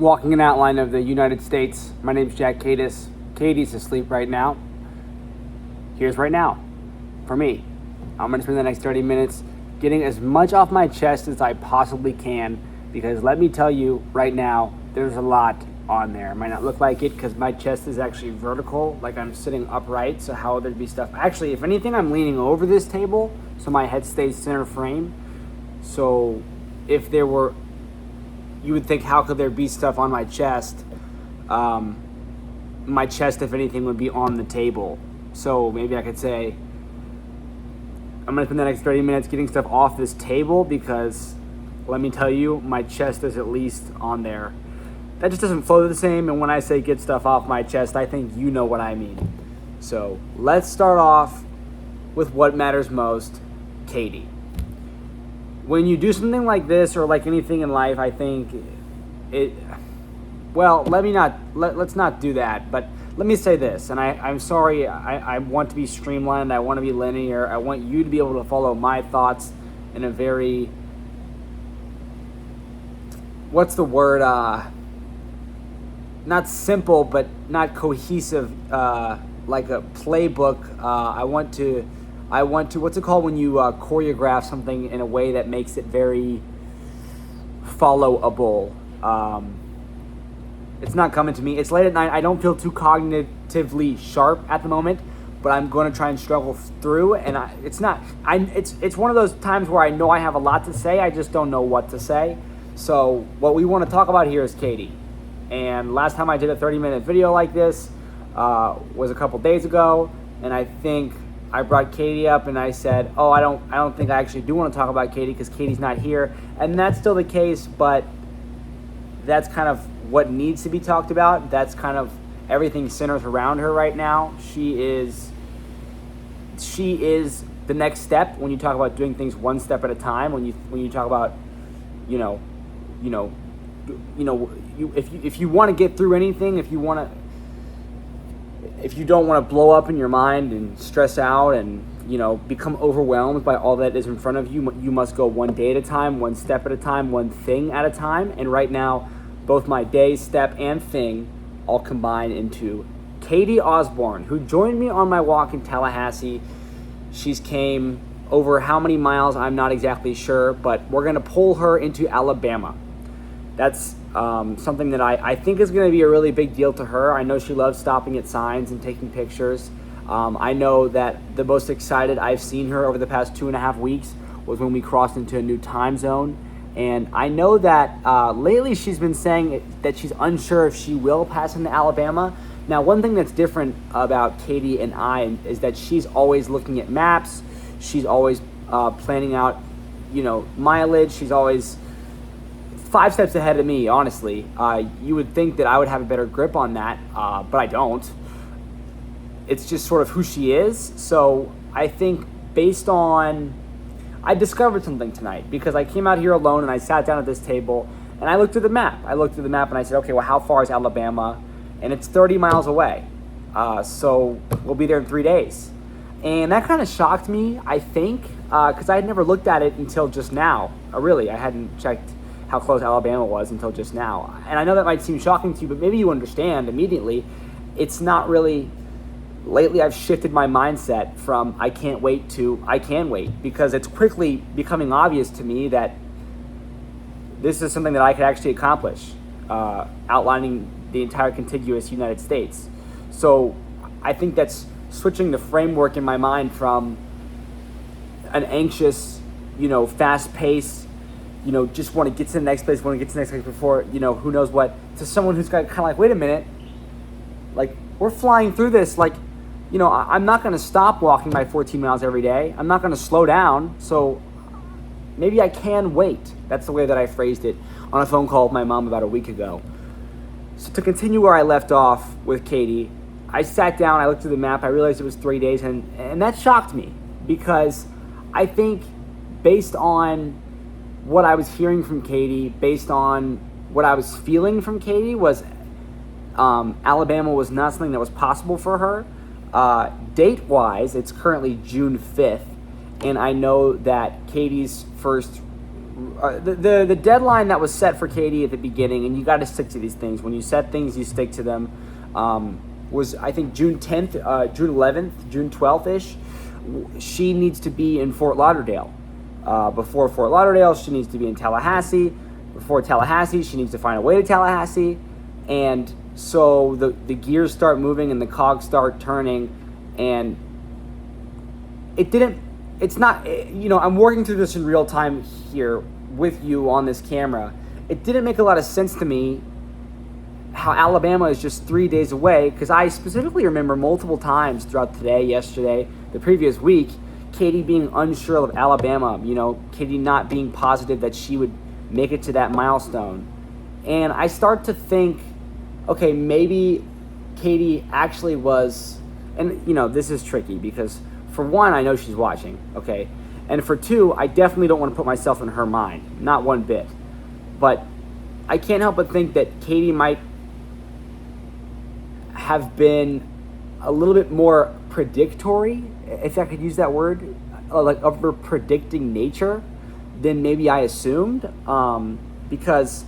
walking an outline of the United States. My name's Jack Cadis. Katie's asleep right now. Here's right now for me. I'm going to spend the next 30 minutes getting as much off my chest as I possibly can, because let me tell you right now, there's a lot on there. It might not look like it because my chest is actually vertical, like I'm sitting upright, so how would there be stuff? Actually, if anything, I'm leaning over this table so my head stays center frame. So if there were, you would think, how could there be stuff on my chest? My chest, if anything, would be on the table. So maybe I could say, I'm going to spend the next 30 minutes getting stuff off this table because, let me tell you, my chest is at least on there. That just doesn't flow the same, and when I say get stuff off my chest, I think you know what I mean. So let's start off with what matters most, Katie. When you do something like this, or like anything in life, I think let's not do that, but let me say this, and I'm sorry, I want to be streamlined, I want to be linear, I want you to be able to follow my thoughts in a very, what's the word, not simple, but not cohesive, like a playbook. I want to, what's it called when you choreograph something in a way that makes it very followable? It's not coming to me. It's late at night. I don't feel too cognitively sharp at the moment, but I'm going to try and struggle through. And it's one of those times where I know I have a lot to say. I just don't know what to say. So what we want to talk about here is Katie. And last time I did a 30-minute video like this was a couple days ago, and I think I brought Katie up and I said, I don't think I actually do want to talk about Katie because Katie's not here. And that's still the case, but that's kind of what needs to be talked about. That's kind of everything centers around her right now. She is the next step when you talk about doing things one step at a time. When you talk about, if you want to get through anything, if you don't want to blow up in your mind and stress out and become overwhelmed by all that is in front of you, you must go one day at a time, one step at a time, one thing at a time. And right now, both my day, step, and thing all combine into Katie Osborne, who joined me on my walk in Tallahassee. She's came over how many miles, I'm not exactly sure, but we're going to pull her into Alabama. That's something that I think is going to be a really big deal to her. I know she loves stopping at signs and taking pictures. I know that the most excited I've seen her over the past 2.5 weeks was when we crossed into a new time zone. And I know that lately she's been saying that she's unsure if she will pass into Alabama. Now, one thing that's different about Katie and I is that she's always looking at maps. She's always planning out, mileage. She's always 5 steps ahead of me, honestly. You would think that I would have a better grip on that, but I don't. It's just sort of who she is. So I think I discovered something tonight because I came out here alone and I sat down at this table and I looked at the map. And I said, okay, well, how far is Alabama? And it's 30 miles away. So we'll be there in 3 days. And that kind of shocked me, I think, because I had never looked at it until just now. I hadn't checked how close Alabama was until just now. And I know that might seem shocking to you, but maybe you understand immediately. It's not really. Lately, I've shifted my mindset from I can't wait to I can wait, because it's quickly becoming obvious to me that this is something that I could actually accomplish, outlining the entire contiguous United States. So I think that's switching the framework in my mind from an anxious, fast pace, just want to get to the next place, before, who knows what, to someone who's got kind of like, wait a minute, like, we're flying through this, like, I'm not going to stop walking my 14 miles every day. I'm not going to slow down. So maybe I can wait. That's the way that I phrased it on a phone call with my mom about a week ago. So to continue where I left off with Katie, I sat down, I looked at the map, I realized it was 3 days, and that shocked me because I think based on what I was hearing from Katie, based on what I was feeling from Katie, was Alabama was not something that was possible for her. Date-wise, it's currently June 5th, and I know that Katie's first the deadline that was set for Katie at the beginning, and you got to stick to these things. When you set things, you stick to them. Was I think June 10th, June 11th, June 12th ish. She needs to be in Fort Lauderdale. Before Fort Lauderdale, she needs to be in Tallahassee. Before Tallahassee, she needs to find a way to Tallahassee. And so the gears start moving and the cogs start turning. And it's not, I'm working through this in real time here with you on this camera. It didn't make a lot of sense to me how Alabama is just 3 days away, because I specifically remember multiple times throughout today, yesterday, the previous week, Katie being unsure of Alabama, Katie not being positive that she would make it to that milestone. And I start to think, okay, maybe Katie actually was, and this is tricky because for one, I know she's watching, okay? And for two, I definitely don't want to put myself in her mind, not one bit. But I can't help but think that Katie might have been a little bit more predictory, if I could use that word, like of her predicting nature than maybe I assumed, because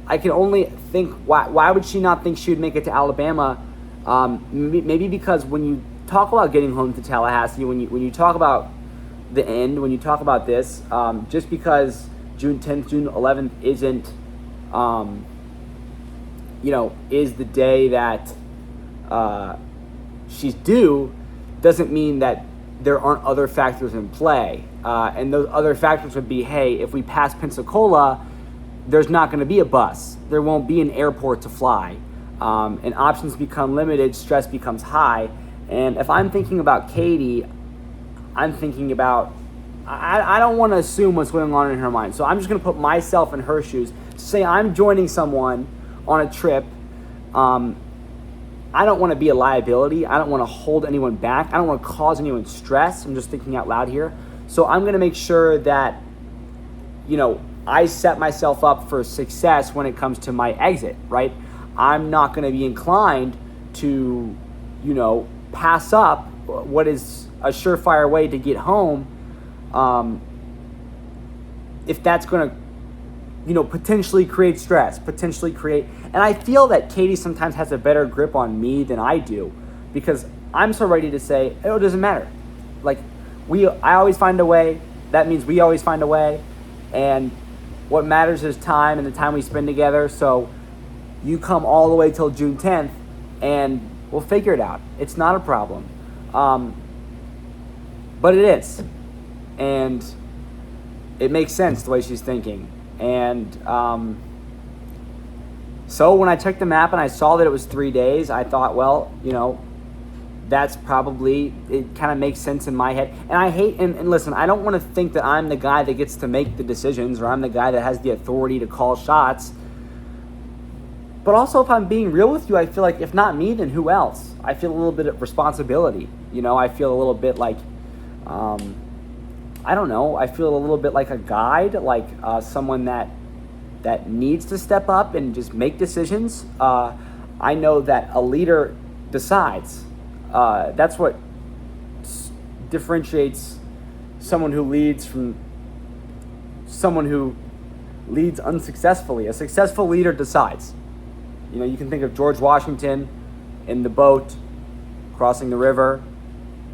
I can only think, why would she not think she would make it to Alabama? Maybe because when you talk about getting home to Tallahassee, when you talk about the end, when you talk about this, just because June 10th, June 11th isn't, is the day that she's due, doesn't mean that there aren't other factors in play. And those other factors would be, hey, if we pass Pensacola, there's not going to be a bus. There won't be an airport to fly. And options become limited, stress becomes high. And if I'm thinking about Katie, I'm thinking about, I don't want to assume what's going on in her mind. So I'm just going to put myself in her shoes. Say I'm joining someone on a trip. I don't want to be a liability. I don't want to hold anyone back. I don't want to cause anyone stress. I'm just thinking out loud here. So I'm going to make sure that, I set myself up for success when it comes to my exit, right? I'm not going to be inclined to, pass up what is a surefire way to get home, if that's going to, potentially create stress, and I feel that Katie sometimes has a better grip on me than I do, because I'm so ready to say, oh, it doesn't matter. Like, I always find a way. That means we always find a way. And what matters is time and the time we spend together. So you come all the way till June 10th and we'll figure it out. It's not a problem. But it is. And it makes sense the way she's thinking. And so when I checked the map and I saw that it was 3 days, I thought, well, that's probably, it kind of makes sense in my head. And I hate, and listen, I don't want to think that I'm the guy that gets to make the decisions, or I'm the guy that has the authority to call shots. But also, if I'm being real with you, I feel like if not me, then who else? I feel a little bit of responsibility. I feel a little bit like, I don't know, I feel a little bit like a guide, like someone that needs to step up and just make decisions. I know that a leader decides. That's what differentiates someone who leads from someone who leads unsuccessfully. A successful leader decides. You can think of George Washington in the boat crossing the river.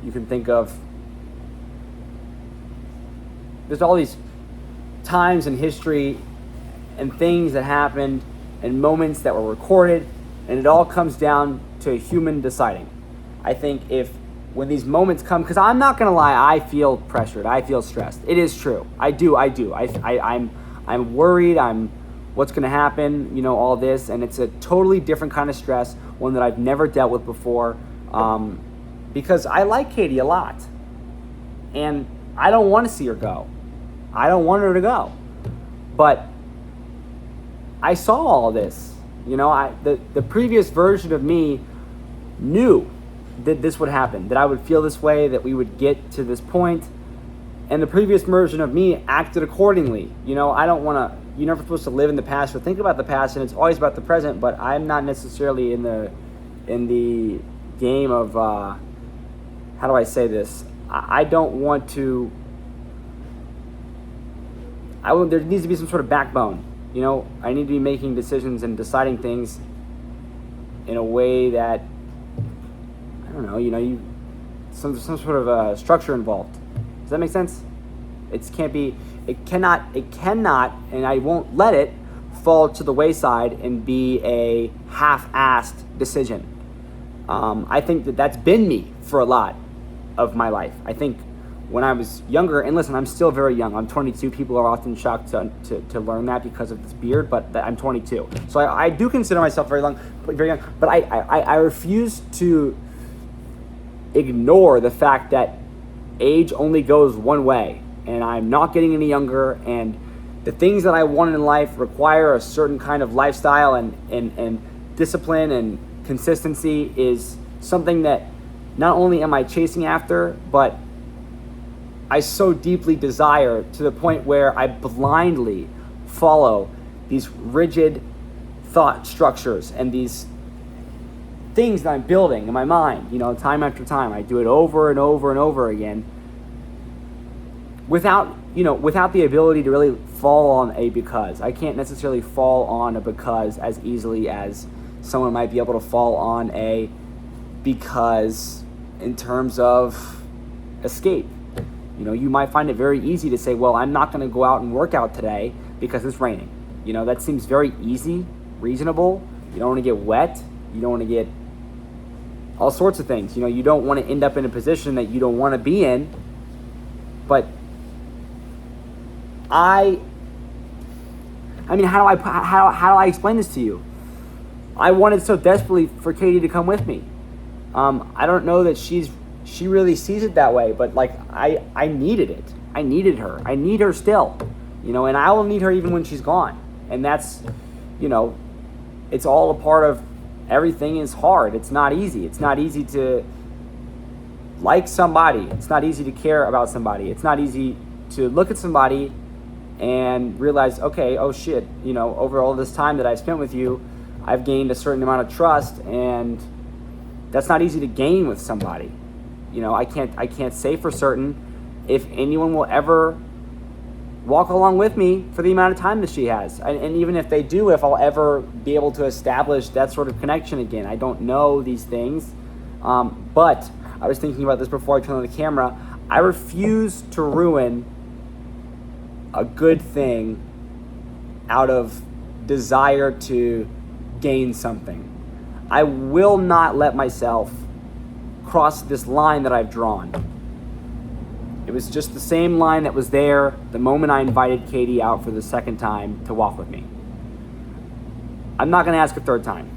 You can think of, there's all these times in history and things that happened and moments that were recorded, and it all comes down to a human deciding. I think when these moments come, because I'm not gonna lie, I feel pressured, I feel stressed. It is true, I do. I'm worried. What's gonna happen? All this, and it's a totally different kind of stress, one that I've never dealt with before. Because I like Katie a lot, and I don't want to see her go. I don't want her to go, but I saw all this. The previous version of me knew that this would happen, that I would feel this way, that we would get to this point, and the previous version of me acted accordingly. I don't want to, you're never supposed to live in the past or think about the past, and it's always about the present, but I'm not necessarily in the game of, how do I say this? I don't want to There needs to be some sort of backbone. I need to be making decisions and deciding things in a way that, I don't know, some sort of structure involved. Does that make sense? It cannot, and I won't let it fall to the wayside and be a half-assed decision. I think that's been me for a lot of my life. I think when I was younger, and listen, I'm still very young. I'm 22. People are often shocked to learn that because of this beard, but I'm 22. So I do consider myself very young. But I refuse to ignore the fact that age only goes one way, and I'm not getting any younger, and the things that I want in life require a certain kind of lifestyle, and discipline and consistency is something that not only am I chasing after, but I so deeply desire, to the point where I blindly follow these rigid thought structures and these things that I'm building in my mind, time after time. I do it over and over and over again without the ability to really fall on a because. I can't necessarily fall on a because as easily as someone might be able to fall on a because in terms of escape. You might find it very easy to say, well, I'm not going to go out and work out today because it's raining. That seems very easy, reasonable. You don't want to get wet. You don't want to get all sorts of things. You don't want to end up in a position that you don't want to be in. But how do I explain this to you? I wanted so desperately for Katie to come with me. I don't know that she really sees it that way, but I needed it. I needed her. I need her still, and I will need her even when she's gone. And that's, it's all a part of everything is hard. It's not easy. It's not easy to like somebody. It's not easy to care about somebody. It's not easy to look at somebody and realize, okay, oh shit, over all this time that I spent with you, I've gained a certain amount of trust, and that's not easy to gain with somebody. I can't say for certain if anyone will ever walk along with me for the amount of time that she has. And even if they do, if I'll ever be able to establish that sort of connection again. I don't know these things. But I was thinking about this before I turned on the camera. I refuse to ruin a good thing out of desire to gain something. I will not let myself cross this line that I've drawn. It was just the same line that was there the moment I invited Katie out for the second time to walk with me. I'm not going to ask a third time,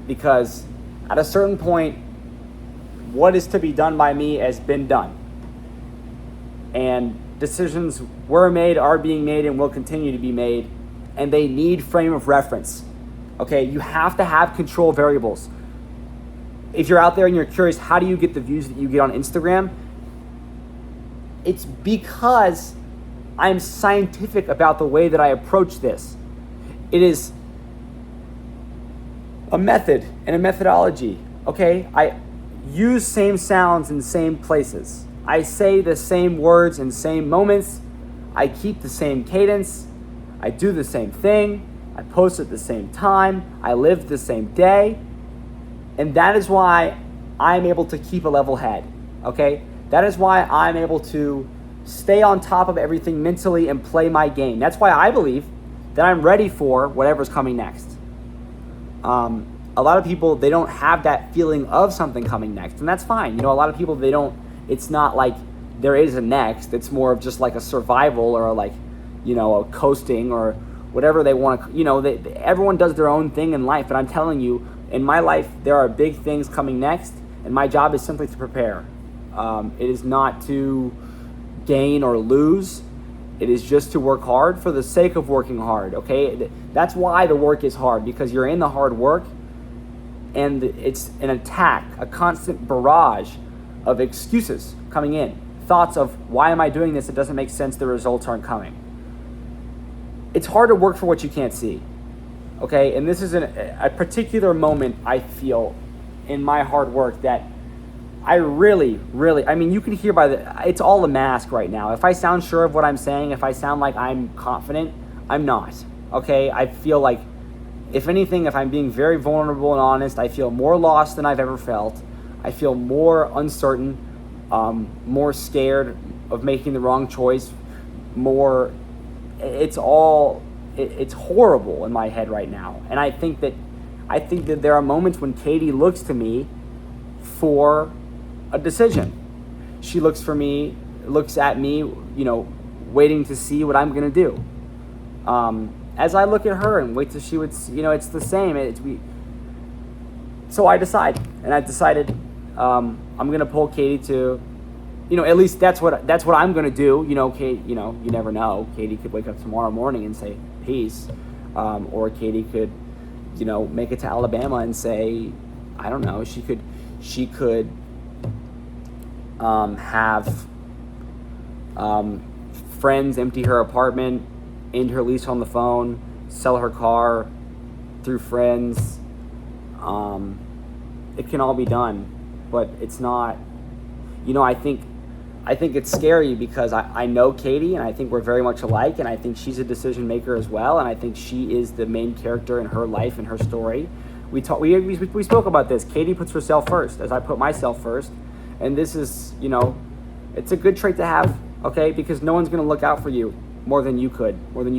because at a certain point, what is to be done by me has been done. And decisions were made, are being made, and will continue to be made, and they need frame of reference. Okay, you have to have control variables. If you're out there and you're curious, how do you get the views that you get on Instagram? It's because I'm scientific about the way that I approach this. It is a method and a methodology, okay? I use same sounds in same places. I say the same words in same moments. I keep the same cadence. I do the same thing. I post at the same time. I live the same day. And that is why I'm able to keep a level head, okay? That is why I'm able to stay on top of everything mentally and play my game. That's why I believe that I'm ready for whatever's coming next. A lot of people, they don't have that feeling of something coming next, and that's fine. A lot of people, it's not like there is a next. It's more of just like a survival, or a coasting, or whatever they want to, everyone does their own thing in life. And I'm telling you, in my life, there are big things coming next, and my job is simply to prepare. It is not to gain or lose. It is just to work hard for the sake of working hard, okay? That's why the work is hard, because you're in the hard work, and it's an attack, a constant barrage of excuses coming in. Thoughts of, why am I doing this? It doesn't make sense. The results aren't coming. It's hard to work for what you can't see, okay? And this is a particular moment, I feel, in my hard work, that I really, really, I mean, you can hear it's all a mask right now. If I sound sure of what I'm saying, if I sound like I'm confident, I'm not. Okay? I feel like, if anything, if I'm being very vulnerable and honest, I feel more lost than I've ever felt. I feel more uncertain, more scared of making the wrong choice, it's horrible in my head right now. And I think that there are moments when Katie looks to me for a decision. She looks at me, waiting to see what I'm going to do. As I look at her and wait till she would, it's the same. So I decided, I'm going to pull Katie to, at least that's what I'm going to do. Kate, you never know. Katie could wake up tomorrow morning and say peace, or Katie could, make it to Alabama and say, I don't know. She could have friends empty her apartment, end her lease on the phone, sell her car through friends. It can all be done, but it's not. I think it's scary because I know Katie, and I think we're very much alike, and I think she's a decision maker as well, and I think she is the main character in her life and her story. We spoke about this. Katie puts herself first, as I put myself first, and this is, it's a good trait to have, okay? Because no one's going to look out for you more than you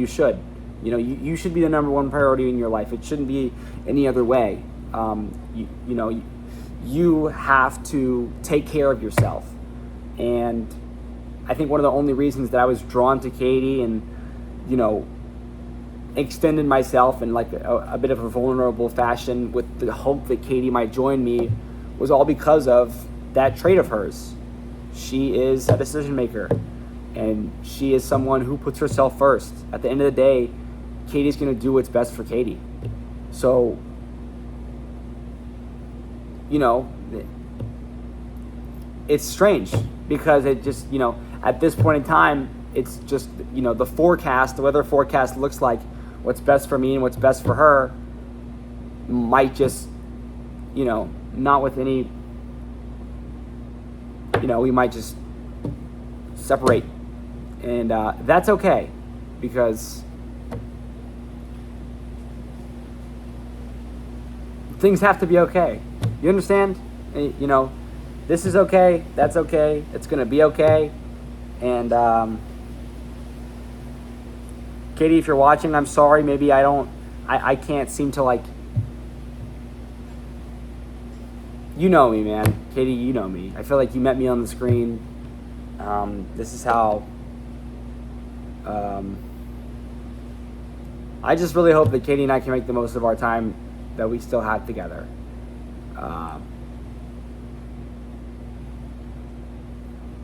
should. You should be the number one priority in your life. It shouldn't be any other way. You have to take care of yourself. And I think one of the only reasons that I was drawn to Katie and, extended myself in like a bit of a vulnerable fashion with the hope that Katie might join me was all because of that trait of hers. She is a decision maker, and she is someone who puts herself first. At the end of the day, Katie's going to do what's best for Katie. So, it's strange because it just, at this point in time, it's just, the weather forecast looks like what's best for me and what's best for her might just, not with any, we might just separate. And that's okay, because things have to be okay. You understand? This is okay, that's okay, it's going to be okay. And Katie, if you're watching, I'm sorry. Maybe I can't seem to, like, you know me, man. Katie, you know me. I feel like you met me on the screen. This is how, I just really hope that Katie and I can make the most of our time that we still have together.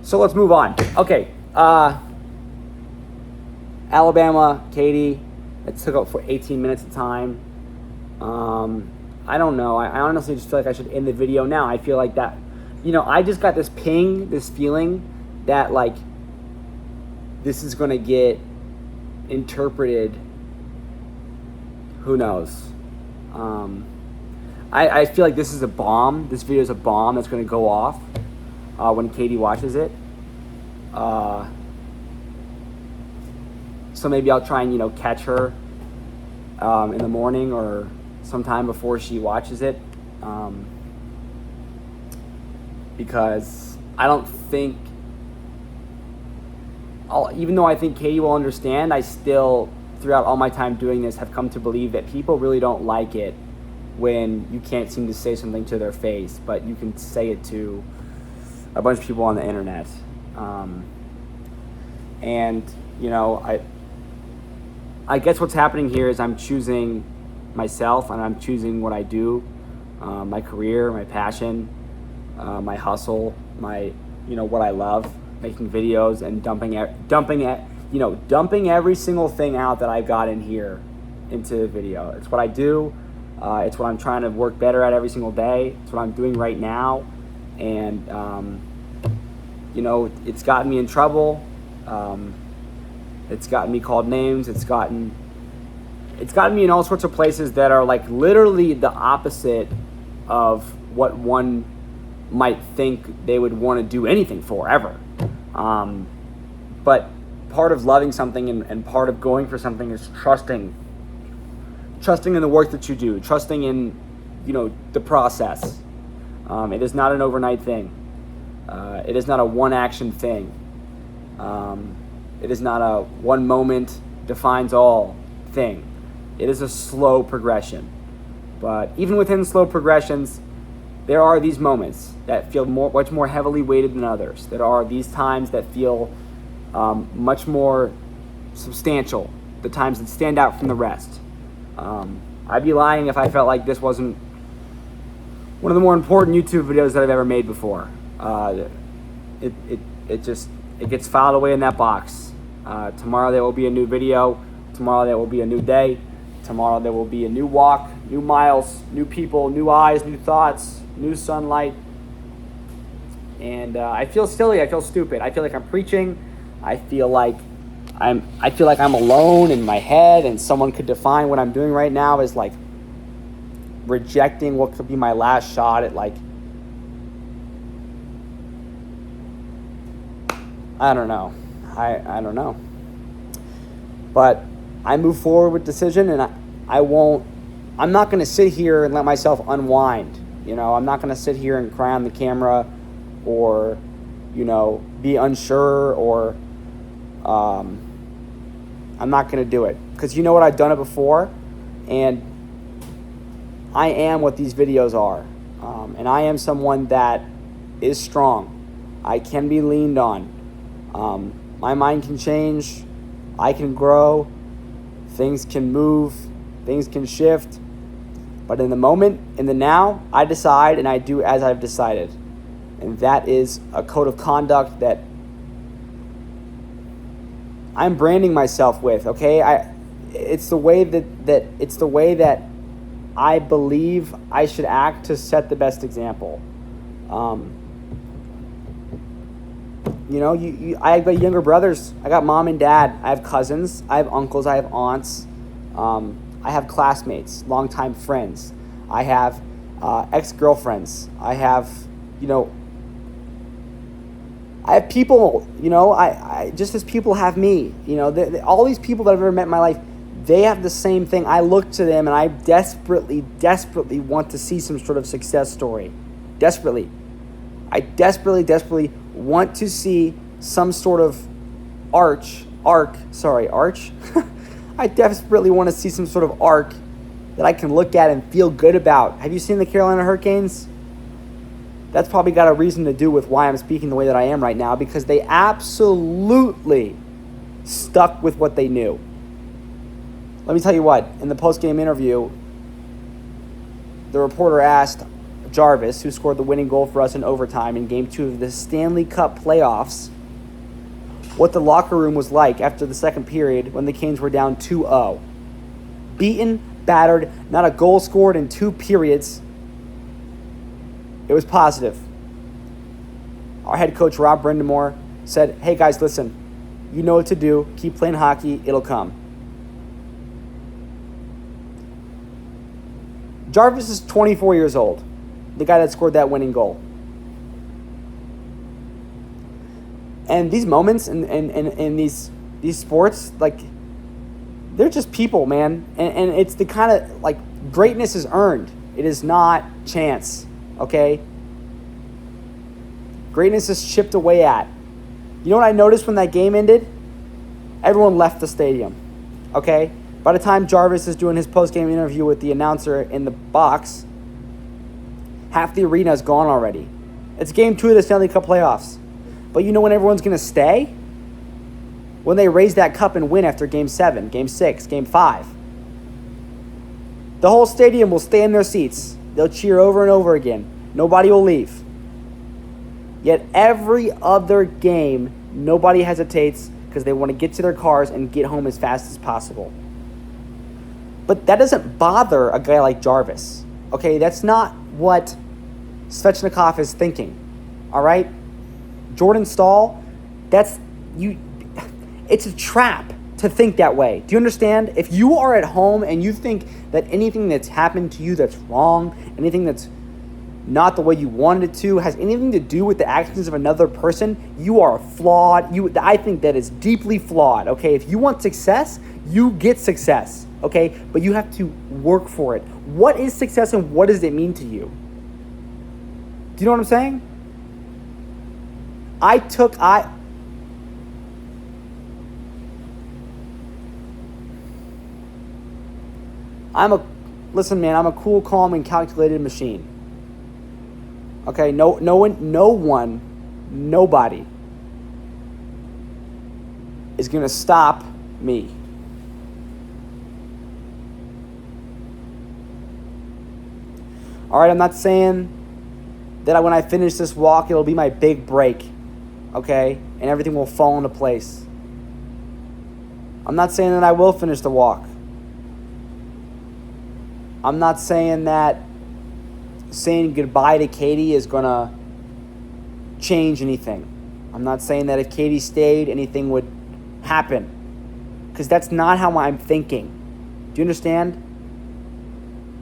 So let's move on. Okay. Alabama, Katie. It took up for 18 minutes of time. I don't know. I honestly just feel like I should end the video now. I feel like that, I just got this feeling that, like, this is going to get interpreted. Who knows? I feel like this is a bomb. This video is a bomb that's going to go off when Katie watches it. So maybe I'll try and, catch her in the morning or sometime before she watches it. Because I don't think, even though I think Katie will understand, I still, throughout all my time doing this, have come to believe that people really don't like it when you can't seem to say something to their face, but you can say it to a bunch of people on the internet. And, I guess what's happening here is I'm choosing myself, and I'm choosing what I do, my career, my passion, my hustle, my, what I love, making videos and dumping every single thing out that I've got in here into the video. It's what I do. It's what I'm trying to work better at every single day. It's what I'm doing right now. And, it's gotten me in trouble. It's gotten me called names. It's gotten me in all sorts of places that are, like, literally the opposite of what one might think they would want to do anything for ever. But part of loving something and part of going for something is trusting in the work that you do, trusting in, the process. It is not an overnight thing. It is not a one action thing. It is not a one moment defines all thing. It is a slow progression. But even within slow progressions, there are these moments that feel much more heavily weighted than others. There are these times that feel much more substantial, the times that stand out from the rest. I'd be lying if I felt like this wasn't one of the more important YouTube videos that I've ever made before. It gets filed away in that box. Tomorrow there will be a new video. Tomorrow there will be a new day. Tomorrow there will be a new walk, new miles, new people, new eyes, new thoughts, new sunlight. And I feel silly. I feel stupid. I feel like I'm preaching. I feel like I'm alone in my head, and someone could define what I'm doing right now as like rejecting what could be my last shot at I don't know. I don't know. But I move forward with decision, and I'm not going to sit here and let myself unwind. I'm not going to sit here and cry on the camera or, be unsure or I'm not going to do it. Because you know what? I've done it before, and I am what these videos are. And I am someone that is strong. I can be leaned on. My mind can change. I can grow. Things can move. Things can shift. But in the moment, in the now, I decide and I do as I've decided. And that is a code of conduct that I'm branding myself with, okay? It's the way that I believe I should act to set the best example. I got younger brothers. I got mom and dad. I have cousins. I have uncles. I have aunts. I have classmates, longtime friends. I have ex-girlfriends. I have, I have people, I just as people have me. All these people that I've ever met in my life, they have the same thing. I look to them and I desperately want to see some sort of success story. Desperately. I desperately want to see some sort of arch. I desperately want to see some sort of arc that I can look at and feel good about. Have you seen the Carolina Hurricanes? That's probably got a reason to do with why I'm speaking the way that I am right now, because they absolutely stuck with what they knew. Let me tell you what, in the post-game interview, the reporter asked Jarvis, who scored the winning goal for us in overtime in Game 2 of the Stanley Cup playoffs, what the locker room was like after the second period when the Canes were down 2-0. Beaten, battered, not a goal scored in 2 periods. It was positive. Our head coach, Rob Brindamore, said, hey guys, listen, you know what to do. Keep playing hockey. It'll come. Jarvis is 24 years old, the guy that scored that winning goal. And these moments in these sports, like, they're just people, man. And it's the kind of, like, greatness is earned. It is not chance, okay? Greatness is chipped away at. You know what I noticed when that game ended? Everyone left the stadium, okay? By the time Jarvis is doing his post-game interview with the announcer in the box, half the arena is gone already. It's Game 2 of the Stanley Cup playoffs. But you know when everyone's going to stay? When they raise that cup and win after Game 7, Game 6, Game 5. The whole stadium will stay in their seats. They'll cheer over and over again. Nobody will leave. Yet every other game, nobody hesitates because they want to get to their cars and get home as fast as possible. But that doesn't bother a guy like Jarvis. Okay, that's not what Svechnikov is thinking. All right? Jordan Staal, it's a trap to think that way. Do you understand? If you are at home and you think that anything that's happened to you that's wrong, anything that's not the way you wanted it to, has anything to do with the actions of another person, you are flawed. I think that is deeply flawed, okay? If you want success, you get success, okay? But you have to work for it. What is success and what does it mean to you? Do you know what I'm saying? Listen, man, I'm a cool, calm, and calculated machine. Okay, nobody is gonna stop me. All right, I'm not saying that when I finish this walk, it'll be my big break, okay, and everything will fall into place. I'm not saying that I will finish the walk. I'm not saying that saying goodbye to Katie is going to change anything. I'm not saying that if Katie stayed, anything would happen. Because that's not how I'm thinking. Do you understand?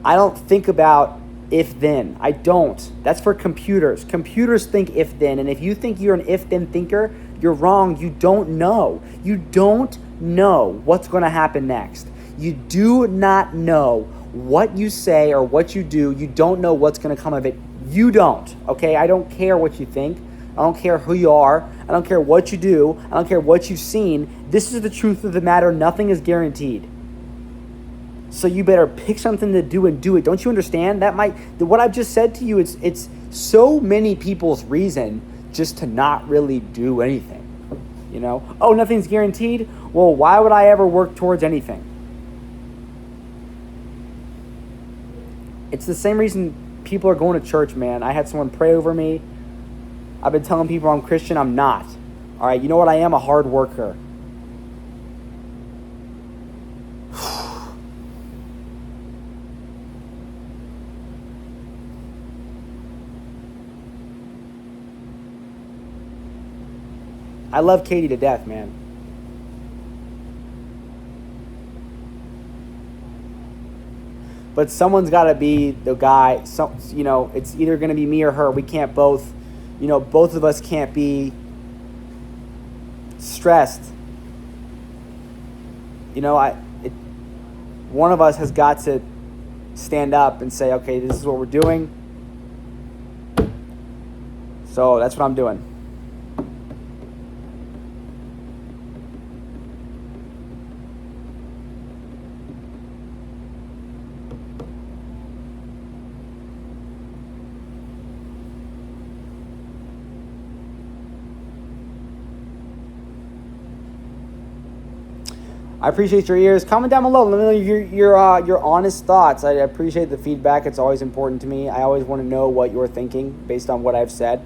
I don't think about if-then. I don't. That's for computers. Computers think if-then. And if you think you're an if-then thinker, you're wrong. You don't know. You don't know what's going to happen next. You do not know what you say or what you do. You don't know what's going to come of it. You don't, okay? I don't care what you think. I don't care who you are. I don't care what you do. I don't care what you've seen. This is the truth of the matter. Nothing is guaranteed. So you better pick something to do and do it. Don't you understand? What I've just said to you, it's so many people's reason just to not really do anything. You know? Oh, nothing's guaranteed? Well, why would I ever work towards anything? It's the same reason people are going to church, man. I had someone pray over me. I've been telling people I'm Christian. I'm not. All right, you know what I am? A hard worker. I love Katie to death, man. But someone's got to be the guy. It's either going to be me or her. We can't both, both of us can't be stressed. One of us has got to stand up and say, okay, this is what we're doing. So that's what I'm doing. I appreciate your ears. Comment down below. Let me know your honest thoughts. I appreciate the feedback. It's always important to me. I always want to know what you're thinking based on what I've said.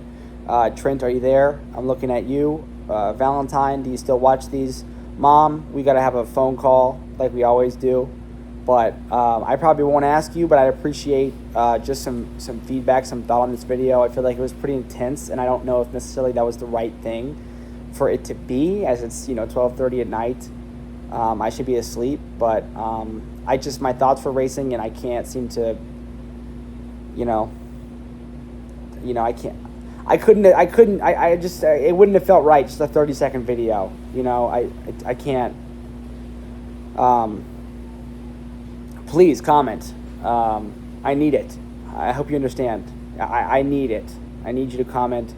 Trent, are you there? I'm looking at you. Valentine, do you still watch these? Mom, we got to have a phone call like we always do. But I probably won't ask you, but I'd appreciate just some feedback, some thought on this video. I feel like it was pretty intense, and I don't know if necessarily that was the right thing for it to be, as it's 12:30 at night. I should be asleep, but my thoughts were racing, and I can't seem to, it wouldn't have felt right, just a 30-second video, I can't. Please comment. I need it. I hope you understand. I need it. I need you to comment.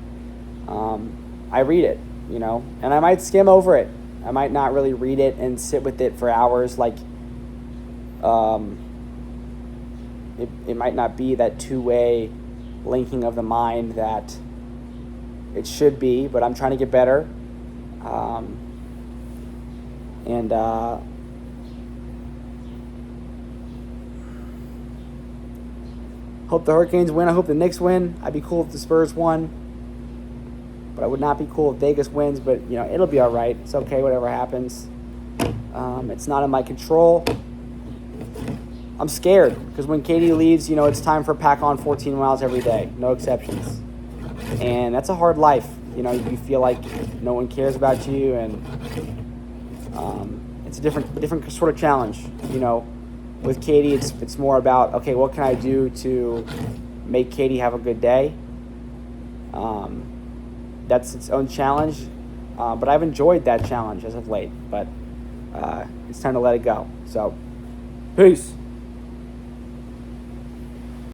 I read it, and I might skim over it. I might not really read it and sit with it for hours. It might not be that two-way linking of the mind that it should be, but I'm trying to get better. Hope the Hurricanes win. I hope the Knicks win. I'd be cool if the Spurs won. But I would not be cool if Vegas wins, but, it'll be all right. It's okay, whatever happens. It's not in my control. I'm scared because when Katie leaves, it's time for pack on 14 miles every day. No exceptions. And that's a hard life. You feel like no one cares about you, and it's a different sort of challenge. With Katie, it's more about, okay, what can I do to make Katie have a good day. That's its own challenge, but I've enjoyed that challenge as of late. But it's time to let it go. So, peace.